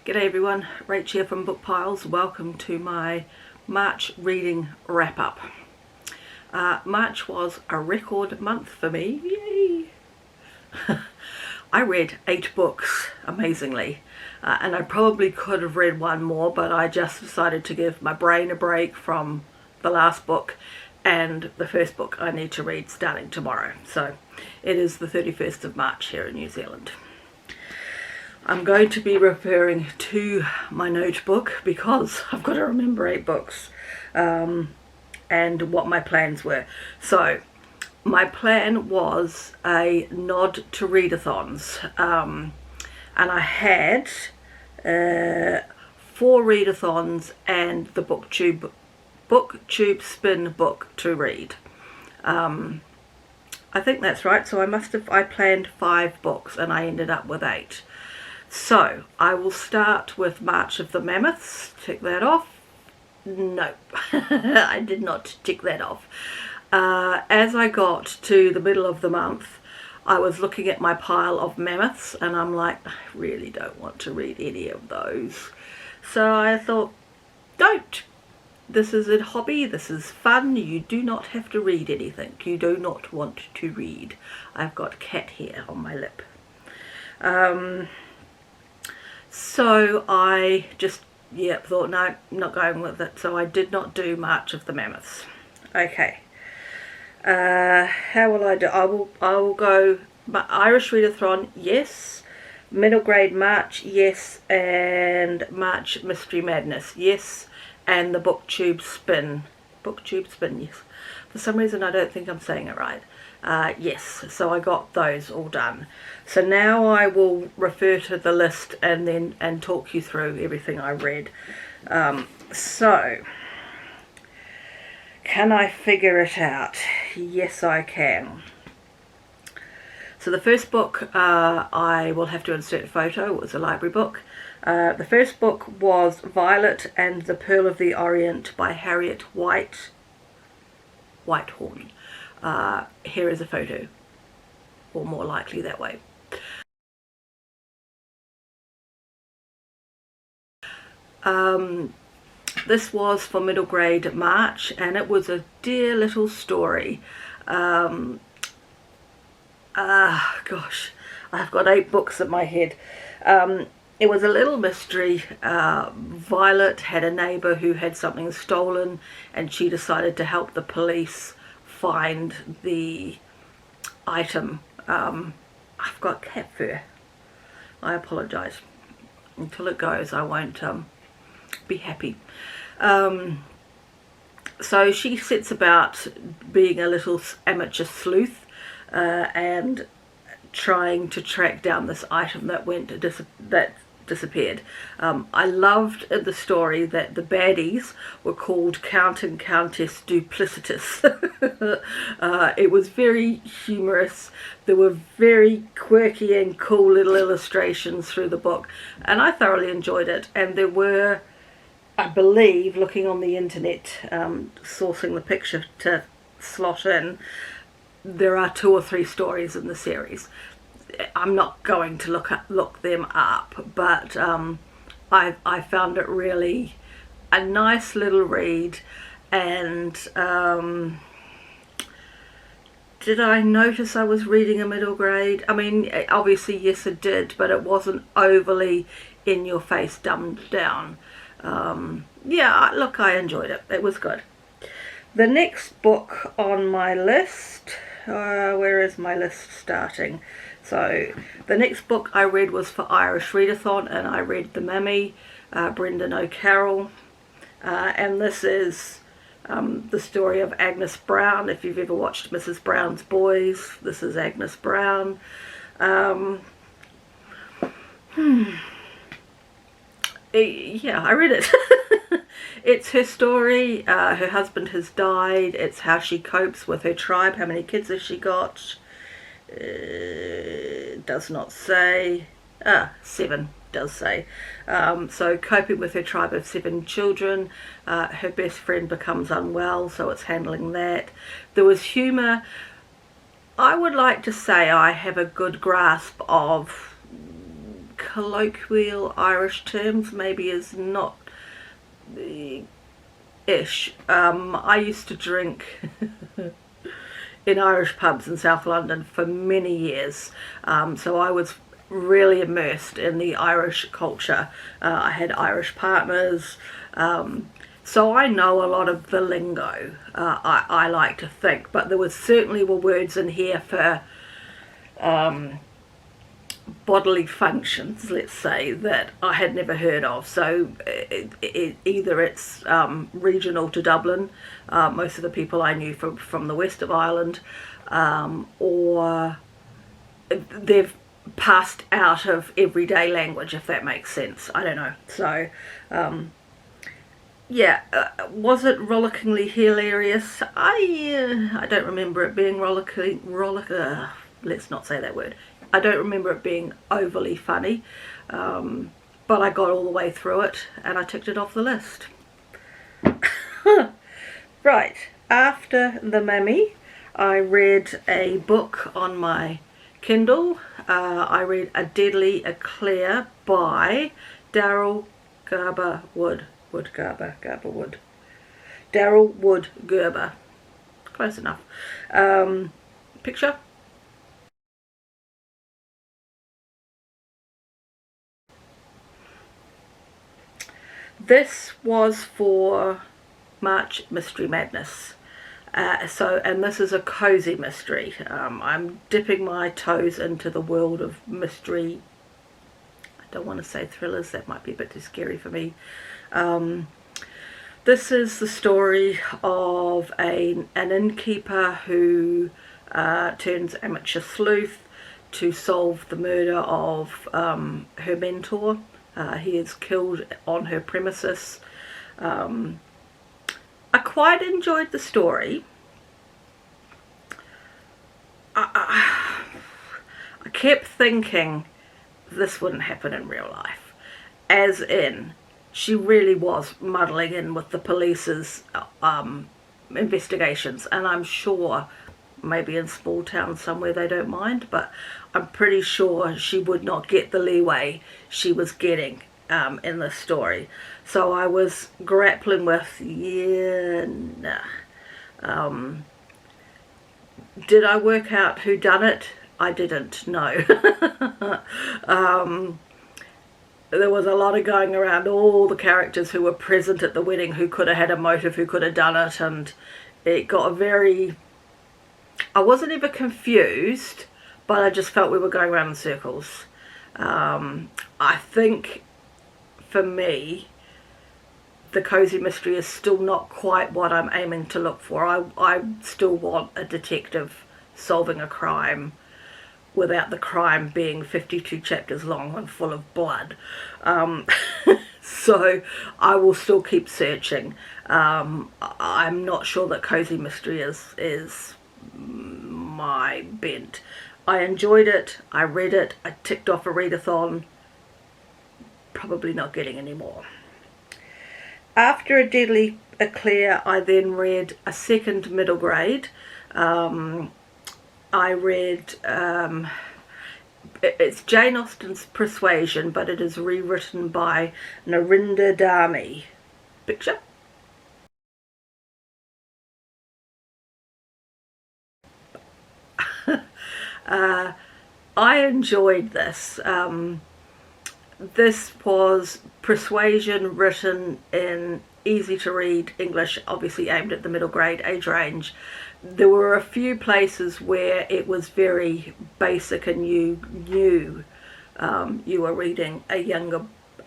G'day everyone, Rach here from Bookpiles. Welcome to my March reading wrap up. March was a record month for me, yay! I read 8 books, amazingly, and I probably could have read one more, but I just decided to give my brain a break from the last book and the first book I need to read starting tomorrow. So it is the 31st of March here in New Zealand. I'm going to be referring to my notebook because I've got to remember 8 books and what my plans were. So my plan was a nod to readathons, and I had 4 readathons and the booktube spin book to read. I think that's right. So I planned 5 books and I ended up with 8. So I will start with March of the Mammoths. Tick that off. Nope, I did not tick that off. As I got to the middle of the month, I was looking at my pile of mammoths and I'm like, I really don't want to read any of those. So I thought, don't. This is a hobby, this is fun, you do not have to read anything. You do not want to read. I've got cat hair on my lip. So I just, thought, no, not going with it. So I did not do March of the Mammoths. Okay. How will I do? I will go Irish Readathon, yes. Middle grade March, yes. And March Mystery Madness, yes. And the booktube spin. Booktube spin, yes. For some reason I don't think I'm saying it right. Yes, so I got those all done. So now I will refer to the list and talk you through everything I read. So can I figure it out? Yes, I can. So the first book, I will have to insert a photo. It was a library book. The first book was Violet and the Pearl of the Orient by Harriet Whitehorn. Here is a photo, or more likely that way. This was for middle grade March, and it was a dear little story. Gosh, I've got 8 books in my head. It was a little mystery. Violet had a neighbour who had something stolen, and she decided to help the police find the item. I've got cat fur. I apologise. Until it goes, I won't be happy. So she sets about being a little amateur sleuth and trying to track down this item that disappeared. I loved in the story that the baddies were called Count and Countess Duplicitous. It was very humorous. There were very quirky and cool little illustrations through the book, and I thoroughly enjoyed it. And there were, I believe, looking on the internet, sourcing the picture to slot in, there are 2 or 3 stories in the series. I'm not going to look them up, but I found it really a nice little read. And did I notice I was reading a middle grade? I mean, obviously yes I did, but it wasn't overly in your face, dumbed down. Yeah, look, I enjoyed it. It was good. The next book on my list, where is my list starting? So the next book I read was for Irish Readathon, and I read The Mummy, Brendan O'Carroll, and this is the story of Agnes Brown. If you've ever watched Mrs. Brown's Boys, this is Agnes Brown. Yeah, I read it. It's her story. Her husband has died. It's how she copes with her tribe. How many kids has she got? Does not say. 7 does say. So coping with her tribe of 7 children. Her best friend becomes unwell, so it's handling that. There was humour. I would like to say I have a good grasp of colloquial Irish terms maybe is not ish. I used to drink in Irish pubs in South London for many years, so I was really immersed in the Irish culture. I had Irish partners, so I know a lot of the lingo, I like to think, but there certainly were words in here for bodily functions, let's say, that I had never heard of. So either it's regional to Dublin, most of the people I knew from the west of Ireland, or they've passed out of everyday language, if that makes sense. I don't know. So yeah, was it rollickingly hilarious? I don't remember it being let's not say that word. I don't remember it being overly funny, but I got all the way through it and I ticked it off the list. Right, after The Mummy, I read a book on my Kindle. I read A Deadly Eclair by Daryl Garber Wood. Daryl Wood Gerber. Close enough. Picture. This was for March Mystery Madness. And this is a cozy mystery. I'm dipping my toes into the world of mystery. I don't want to say thrillers, that might be a bit too scary for me. This is the story of an innkeeper who turns amateur sleuth to solve the murder of her mentor. He is killed on her premises. I quite enjoyed the story. I kept thinking this wouldn't happen in real life, as in she really was muddling in with the police's investigations, and I'm sure maybe in small towns somewhere they don't mind, but I'm pretty sure she would not get the leeway she was getting in this story. So I was grappling with, did I work out who done it? I didn't know. There was a lot of going around all the characters who were present at the wedding, who could have had a motive, who could have done it, and it got I wasn't ever confused, but I just felt we were going around in circles. I think for me, the cozy mystery is still not quite what I'm aiming to look for. I still want a detective solving a crime without the crime being 52 chapters long and full of blood. So I will still keep searching. I'm not sure that cozy mystery is my bent. I enjoyed it, I read it, I ticked off a readathon. Probably not getting any more. After A Deadly Eclair, I then read a second middle grade. I read, it's Jane Austen's Persuasion, but it is rewritten by Narendra Dami. Picture? I enjoyed this. This was Persuasion written in easy to read English, obviously aimed at the middle grade age range. There were a few places where it was very basic and you knew you were reading a younger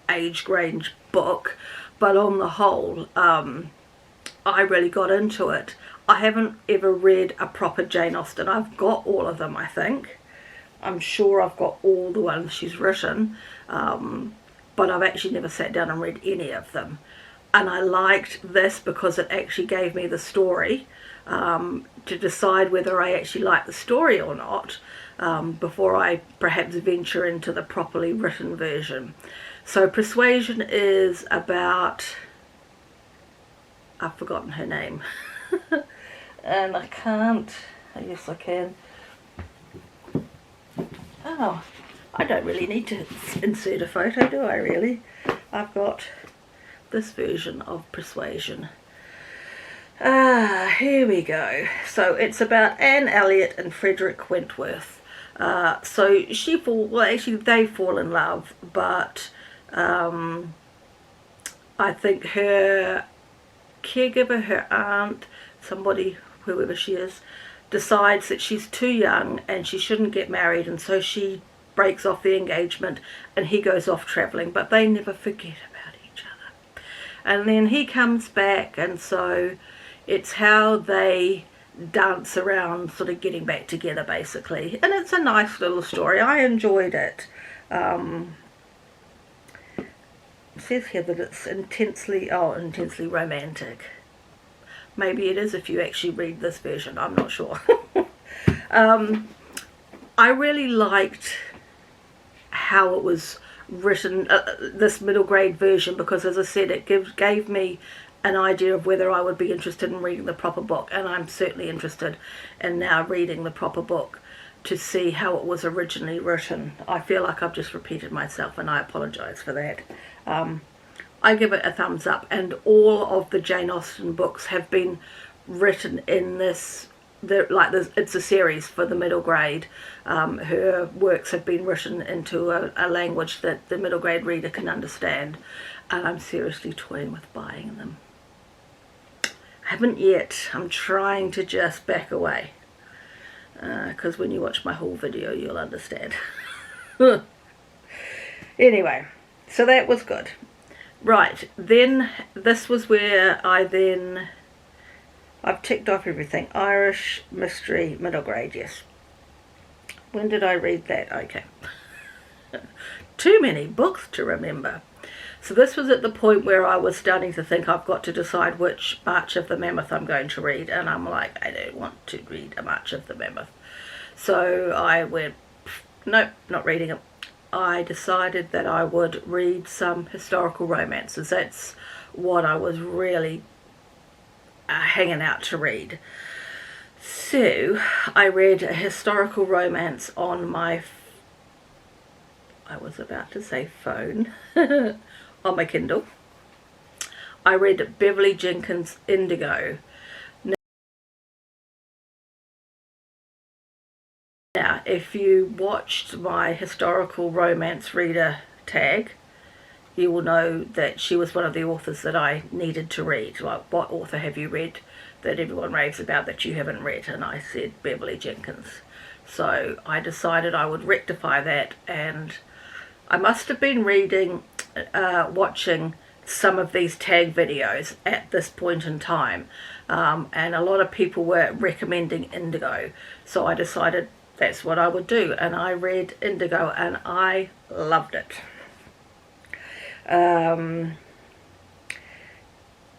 age range book, but on the whole I really got into it. I haven't ever read a proper Jane Austen. I've got all of them, I think. I'm sure I've got all the ones she's written, but I've actually never sat down and read any of them. And I liked this because it actually gave me the story to decide whether I actually like the story or not before I perhaps venture into the properly written version. So Persuasion is about, I've forgotten her name, and yes I can. Oh, I don't really need to insert a photo, do I really? I've got this version of Persuasion. Here we go. So it's about Anne Elliot and Frederick Wentworth. So they fall in love, but I think her caregiver, her aunt, somebody, whoever she is, decides that she's too young and she shouldn't get married, and so she breaks off the engagement and he goes off travelling, but they never forget about each other. And then he comes back, and so it's how they dance around sort of getting back together, basically. And it's a nice little story. I enjoyed it. It says here that it's intensely romantic. Maybe it is if you actually read this version, I'm not sure. I really liked how it was written, this middle grade version, because as I said, it gave me an idea of whether I would be interested in reading the proper book, and I'm certainly interested in now reading the proper book to see how it was originally written. I feel like I've just repeated myself, and I apologise for that. I give it a thumbs up, and all of the Jane Austen books have been written in this, it's a series for the middle grade. Her works have been written into a language that the middle grade reader can understand, and I'm seriously toying with buying them. Haven't yet. I'm trying to just back away, because when you watch my whole video you'll understand. Anyway, so that was good. Right, then this was where I've ticked off everything. Irish mystery, middle grade, yes. When did I read that? Okay. Too many books to remember. So this was at the point where I was starting to think I've got to decide which March of the Mammoth I'm going to read, and I'm like, I don't want to read a March of the Mammoth. So I went, nope, not reading it. I decided that I would read some historical romances. That's what I was really hanging out to read. So I read a historical romance on my, I was about to say phone, on my Kindle. I read Beverly Jenkins' Indigo. Now, if you watched my historical romance reader tag, you will know that she was one of the authors that I needed to read. Like, what author have you read that everyone raves about that you haven't read? And I said Beverly Jenkins. So I decided I would rectify that, and I must have been watching some of these tag videos at this point in time, and a lot of people were recommending Indigo, so I decided that's what I would do, and I read Indigo and I loved it.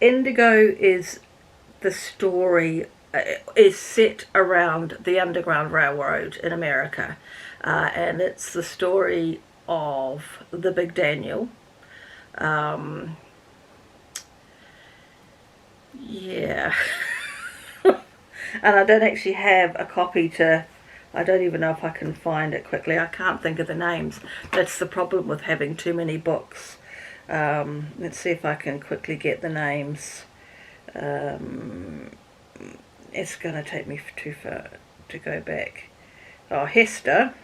Indigo is the story, is set around the Underground Railroad in America, and it's the story of the Big Daniel. Yeah. And I don't actually have a copy to, I don't even know if I can find it quickly. I can't think of the names. That's the problem with having too many books. Let's see if I can quickly get the names. It's going to take me too far to go back. Oh, Hester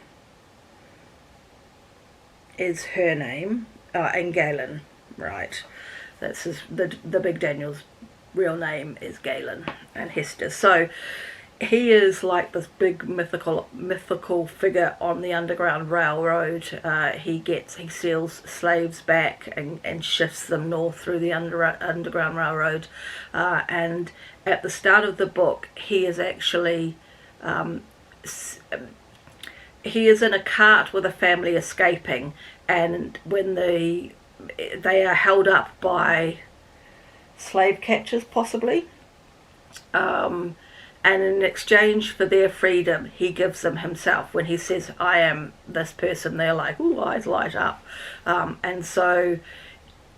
is her name. And Galen, right. That's the Big Daniel's real name is Galen, and Hester. So he is like this big mythical figure on the Underground Railroad. He steals slaves back and shifts them north through the Underground Railroad. And at the start of the book, he is actually he is in a cart with a family escaping, and when they are held up by slave catchers, possibly. And in exchange for their freedom, he gives them himself. When he says, I am this person, they're like, ooh, eyes light up. And so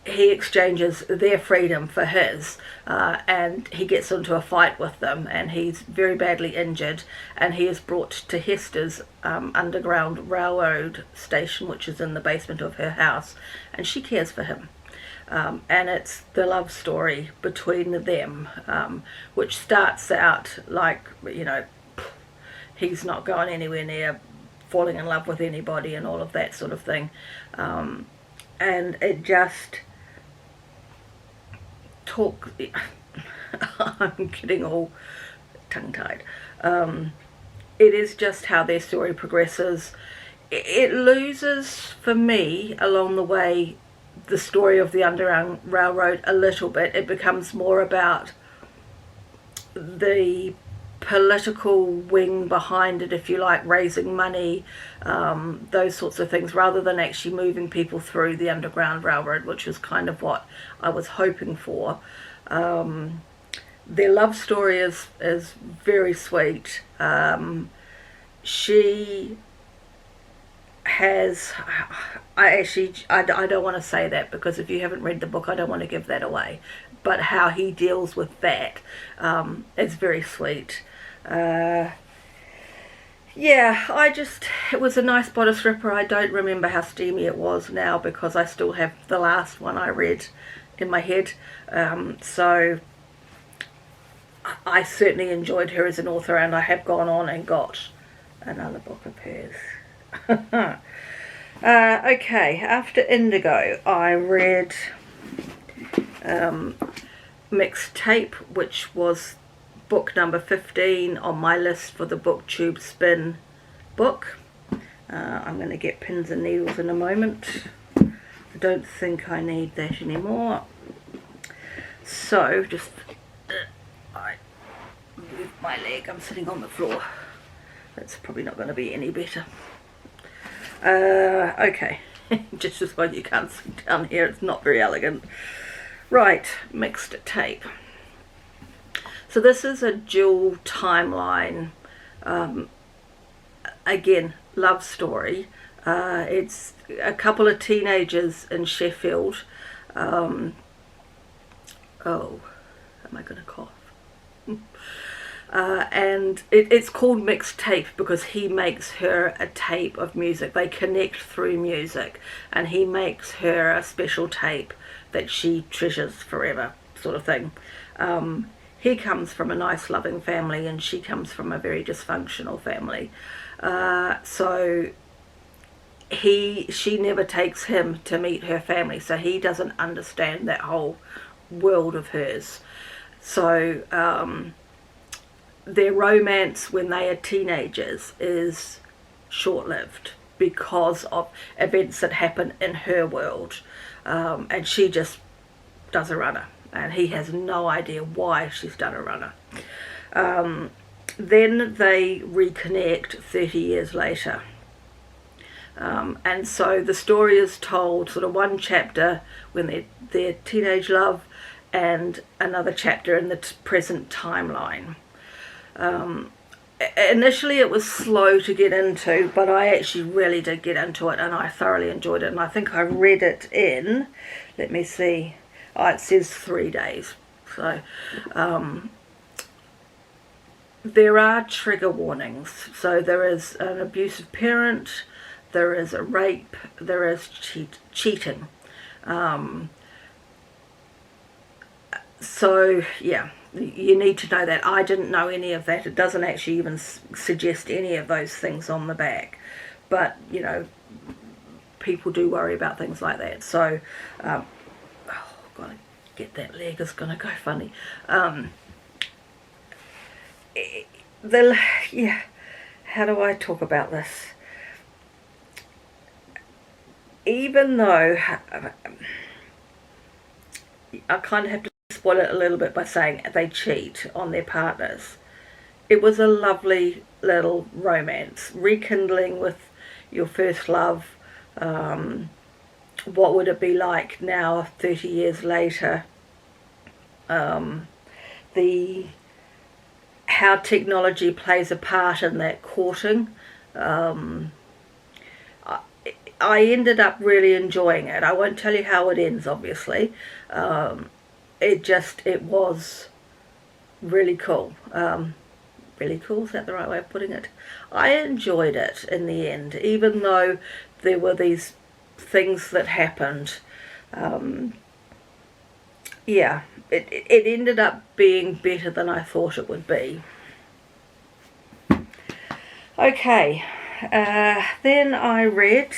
he exchanges their freedom for his, and he gets into a fight with them, and he's very badly injured, and he is brought to Hester's underground railroad station, which is in the basement of her house, and she cares for him. And it's the love story between them, which starts out like, you know, he's not going anywhere near falling in love with anybody and all of that sort of thing. And it just I'm getting all tongue-tied. It is just how their story progresses. It loses, for me, along the way, the story of the Underground Railroad a little bit. It becomes more about the political wing behind it, if you like, raising money, those sorts of things, rather than actually moving people through the Underground Railroad, which is kind of what I was hoping for. Their love story is very sweet. She has, I don't want to say that, because if you haven't read the book, I don't want to give that away, but how he deals with that is very sweet. Yeah, it was a nice bodice ripper. I don't remember how steamy it was now, because I still have the last one I read in my head. So I certainly enjoyed her as an author, and I have gone on and got another book of hers. Okay, after Indigo, I read Mixtape, which was book number 15 on my list for the Booktube Spin book. I'm going to get pins and needles in a moment. I don't think I need that anymore. So, just I move my leg. I'm sitting on the floor. That's probably not going to be any better. Okay, just as well you can't sit down here, it's not very elegant. Right, Mixed Tape. So this is a dual timeline, again, love story. It's a couple of teenagers in Sheffield. Oh, am I going to cough? And it's called Mixed Tape because he makes her a tape of music. They connect through music, and he makes her a special tape that she treasures forever, sort of thing. He comes from a nice loving family, and she comes from a very dysfunctional family. So she never takes him to meet her family, so he doesn't understand that whole world of hers. So their romance when they are teenagers is short-lived because of events that happen in her world, and she just does a runner, and he has no idea why she's done a runner. Then they reconnect 30 years later, and so the story is told sort of one chapter when they're teenage love, and another chapter in the present timeline. Initially it was slow to get into, but I actually really did get into it, and I thoroughly enjoyed it, and I think I read it in, let me see, it says 3 days. So there are trigger warnings. So there is an abusive parent, there is a rape, there is cheating. So yeah, you need to know that. I didn't know any of that. It doesn't actually even suggest any of those things on the back, but you know, people do worry about things like that. So oh, gotta get that leg, is gonna go funny. Yeah, how do I talk about this? Even though I kind of have to spoil it a little bit by saying they cheat on their partners, it was a lovely little romance, rekindling with your first love. What would it be like now 30 years later? How technology plays a part in that courting. I ended up really enjoying it. I won't tell you how it ends, obviously. It was really cool. Really cool, is that the right way of putting it? I enjoyed it in the end, even though there were these things that happened. Yeah, it ended up being better than I thought it would be. Okay, then I read,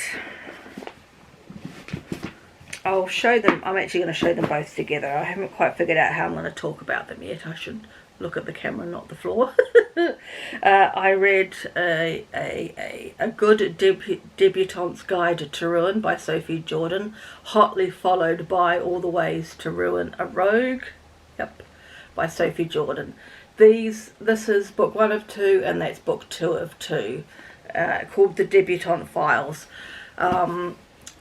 I'll show them, I'm actually going to show them both together. I haven't quite figured out how I'm going to talk about them yet. I should look at the camera, not the floor. I read a good debutante's guide to Tarun by Sophie Jordan, hotly followed by All the Ways to Ruin a Rogue, yep, by Sophie Jordan. This is book 1 of 2, and that's book 2 of 2, called The Debutante Files.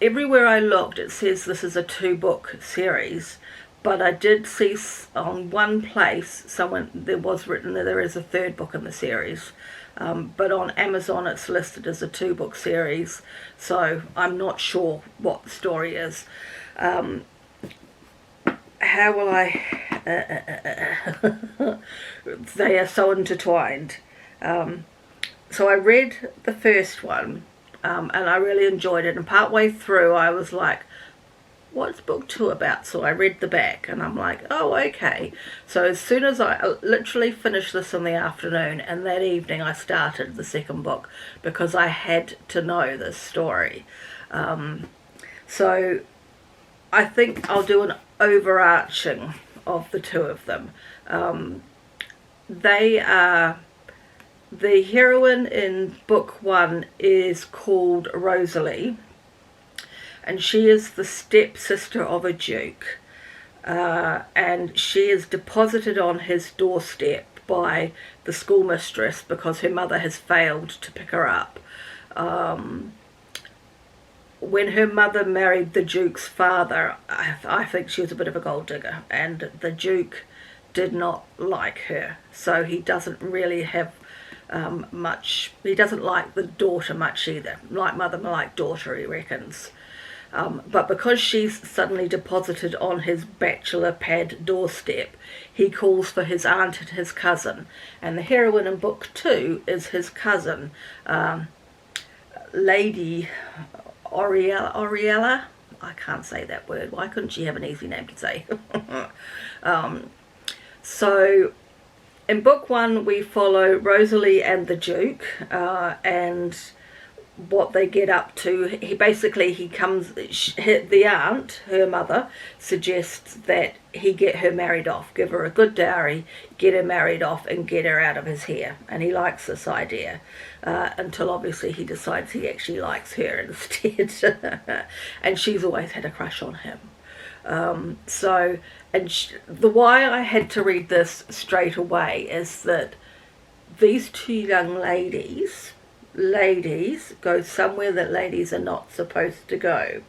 Everywhere I looked, it says this is a 2-book series, but I did see on one place there was written that there is a 3rd book in the series, but on Amazon it's listed as a 2-book series, so I'm not sure what the story is. How will I... they are so intertwined. So I read the first one, and I really enjoyed it, and partway through I was like, what's book 2 about? So I read the back, and I'm like, oh, okay. So as soon as I literally finished this in the afternoon, and that evening I started the 2nd book, because I had to know this story. So I think I'll do an overarching of the 2 of them. They are... The heroine in book 1 is called Rosalie, and she is the stepsister of a duke, and she is deposited on his doorstep by the schoolmistress because her mother has failed to pick her up. When her mother married the duke's father, I think she was a bit of a gold digger, and the duke did not like her, so he doesn't really have much. He doesn't like the daughter much either. Like mother, like daughter, he reckons. But because she's suddenly deposited on his bachelor pad doorstep, he calls for his aunt and his cousin. And the heroine in book 2 is his cousin, Lady Oriella. I can't say that word. Why couldn't she have an easy name to say? So in book 1 we follow Rosalie and the Duke, and what they get up to. The aunt, her mother, suggests that he get her married off, give her a good dowry, get her married off and get her out of his hair, and he likes this idea, until obviously he decides he actually likes her instead. And she's always had a crush on him. The why I had to read this straight away is that these 2 young ladies go somewhere that ladies are not supposed to go,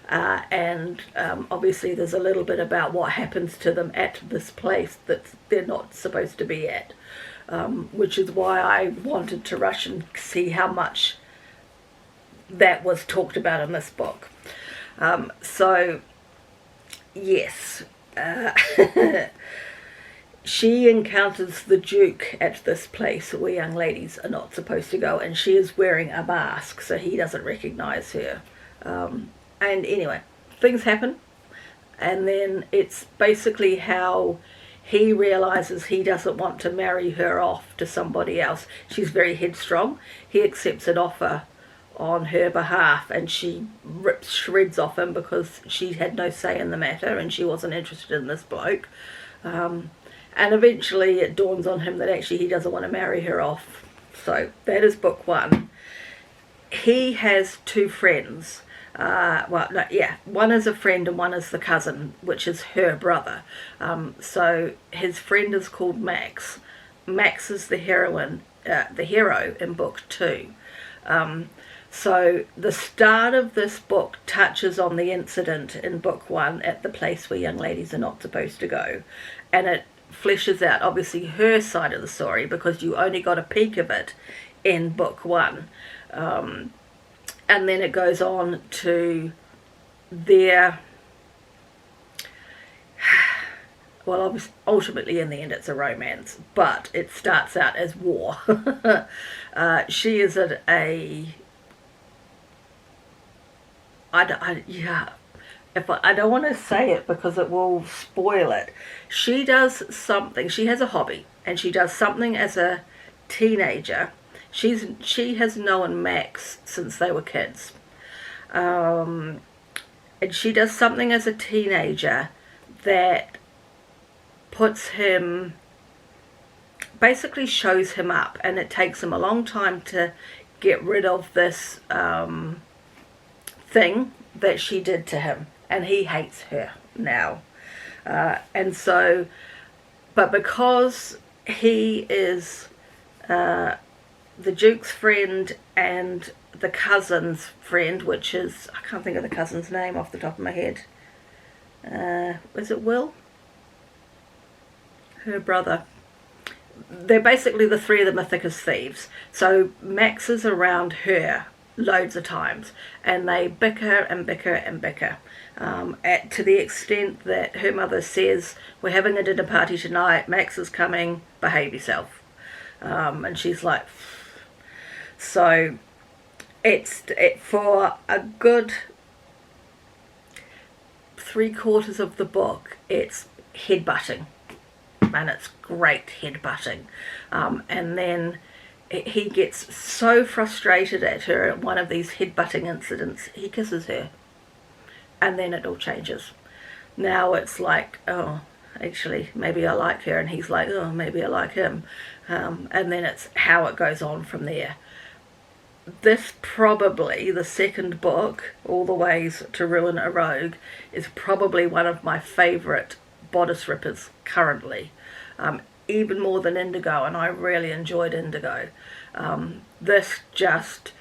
and obviously there's a little bit about what happens to them at this place that they're not supposed to be at, which is why I wanted to rush and see how much that was talked about in this book. So yes, she encounters the Duke at this place where young ladies are not supposed to go, and she is wearing a mask, so he doesn't recognise her. And anyway, things happen, and then it's basically how he realises he doesn't want to marry her off to somebody else. She's very headstrong. He accepts an offer on her behalf, and she rips shreds off him because she had no say in the matter and she wasn't interested in this bloke. And eventually it dawns on him that actually he doesn't want to marry her off. So that is book 1. He has 2 friends. One is a friend and one is the cousin, which is her brother. So his friend is called Max. Max is the hero in book 2. So the start of this book touches on the incident in book 1 at the place where young ladies are not supposed to go, and it fleshes out obviously her side of the story because you only got a peek of it in book 1. and then it goes on to their, well, obviously, ultimately in the end it's a romance, but it starts out as war. She is at a, yeah, I don't want to say it because it will spoil it. She does something, she has a hobby, and she does something as a teenager. She has known Max since they were kids. And she does something as a teenager that puts him, basically shows him up, and it takes him a long time to get rid of this thing that she did to him, and he hates her now. And so, but because he is the Duke's friend and the cousin's friend, which is, I can't think of the cousin's name off the top of my head. Was it Will? Her brother. They're basically, the three of them are thick as thieves. So Max is around her loads of times, and they bicker and bicker and bicker, to the extent that her mother says, "We're having a dinner party tonight, Max is coming, behave yourself." And she's like, so for a good 3/4 of the book, it's headbutting, and it's great headbutting. And then he gets so frustrated at her at one of these headbutting incidents, he kisses her, and then it all changes. Now it's like, oh, actually maybe I like her, and he's like, oh, maybe I like him. And then it's how it goes on from there. This, probably the second book, All the Ways to Ruin a Rogue, is probably one of my favourite bodice rippers currently, even more than Indigo, and I really enjoyed Indigo. This just,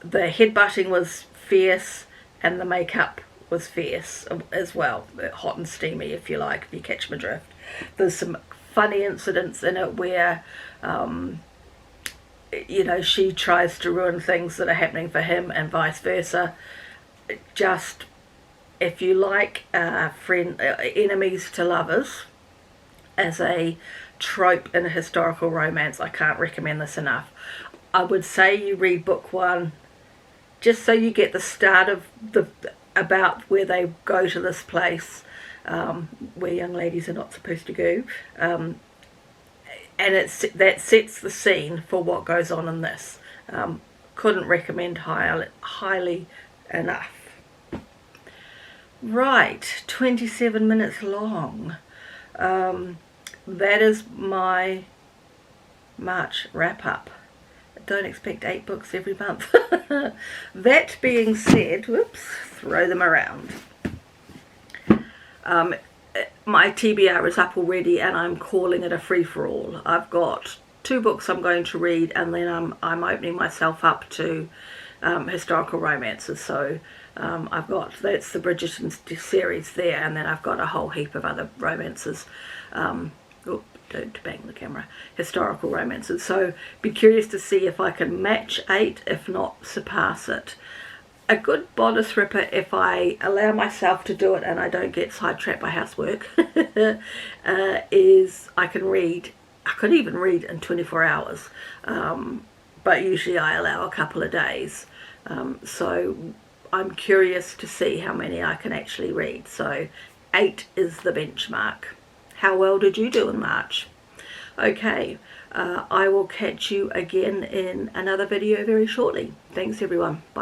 the headbutting was fierce, and the makeup was fierce as well, hot and steamy, if you like, if you catch my drift. There's some funny incidents in it where you know, she tries to ruin things that are happening for him and vice versa. Just, if you like enemies to lovers as a trope in a historical romance, I can't recommend this enough. I would say you read book 1 just so you get the start of about where they go to this place where young ladies are not supposed to go, and that sets the scene for what goes on in this. Couldn't recommend highly enough. Right, 27 minutes long. That is my March wrap up. Don't expect 8 books every month. That being said, whoops, throw them around. My TBR is up already, and I'm calling it a free-for-all. I've got 2 books I'm going to read, and then I'm opening myself up to historical romances. So I've got, that's the Bridgerton series there, and then I've got a whole heap of other romances. Oh, don't bang the camera. Historical romances. So be curious to see if I can match 8, if not surpass it. A good bodice ripper, if I allow myself to do it and I don't get sidetracked by housework, is I can read. I could even read in 24 hours, but usually I allow a couple of days. So I'm curious to see how many I can actually read. So 8 is the benchmark. How well did you do in March? Okay, I will catch you again in another video very shortly. Thanks everyone. Bye.